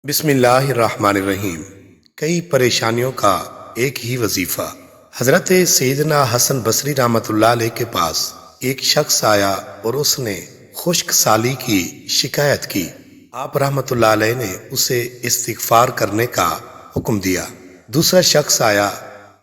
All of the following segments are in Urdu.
بسم اللہ الرحمن الرحیم۔ کئی پریشانیوں کا ایک ہی وظیفہ۔ حضرت سیدنا حسن بصری رحمۃ اللہ علیہ کے پاس ایک شخص آیا اور اس نے خشک سالی کی شکایت کی۔ آپ رحمۃ اللہ علیہ نے اسے استغفار کرنے کا حکم دیا۔ دوسرا شخص آیا،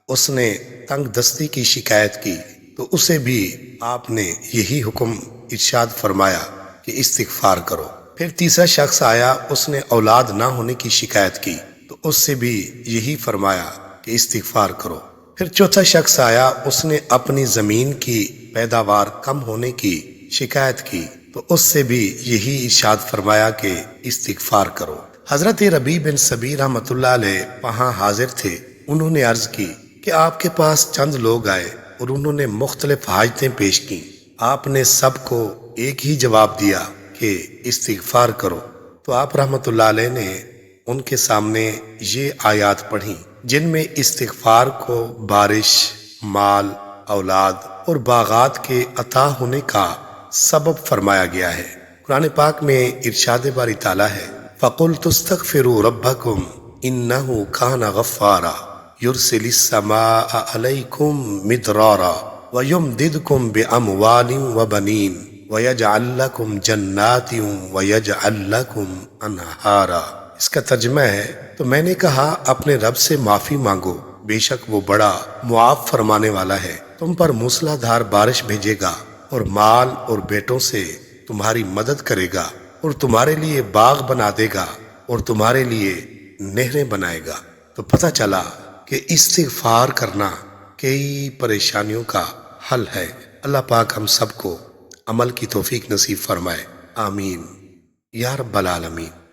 اس نے تنگ دستی کی شکایت کی تو اسے بھی آپ نے یہی حکم ارشاد فرمایا کہ استغفار کرو۔ پھر تیسرا شخص آیا، اس نے اولاد نہ ہونے کی شکایت کی تو اس سے بھی یہی فرمایا کہ استغفار کرو۔ پھر چوتھا شخص آیا، اس نے اپنی زمین کی پیداوار کم ہونے کی شکایت کی تو اس سے بھی یہی ارشاد فرمایا کہ استغفار کرو۔ حضرت ربیع بن صبی رحمۃ اللہ علیہ وہاں حاضر تھے۔ انہوں نے عرض کی کہ آپ کے پاس چند لوگ آئے اور انہوں نے مختلف حاجتیں پیش کی۔ آپ نے سب کو ایک ہی جواب دیا کہ استغفار کرو۔ تو آپ رحمۃ اللہ علیہ نے ان کے سامنے یہ آیات پڑھی جن میں استغفار کو بارش، مال، اولاد اور باغات کے عطا ہونے کا سبب فرمایا گیا ہے۔ قرآن پاک میں ارشاد باری تعالیٰ ہے، فَقُلْتُ اسْتَغْفِرُوا رَبَّكُمْ إِنَّهُ كَانَ غَفَّارًا يُرْسِلِ السَّمَاءَ عَلَيْكُمْ مِدْرَارًا وَيُمْدِدْكُمْ بِأَمْوَالٍ وَبَنِينَ وَيَجْعَلْ لَكُمْ جَنَّاتٍ وَيَجْعَلْ لَكُمْ أَنْهَارًا۔ اس کا ترجمہ ہے، تو میں نے کہا اپنے رب سے معافی مانگو، بے شک وہ بڑا معاف فرمانے والا ہے، تم پر موسلا دھار بارش بھیجے گا اور مال اور بیٹوں سے تمہاری مدد کرے گا اور تمہارے لیے باغ بنا دے گا اور تمہارے لیے نہریں بنائے گا۔ تو پتہ چلا کہ استغفار کرنا کئی پریشانیوں کا حل ہے۔ اللہ پاک ہم سب کو عمل کی توفیق نصیب فرمائے، آمین یا رب العالمین۔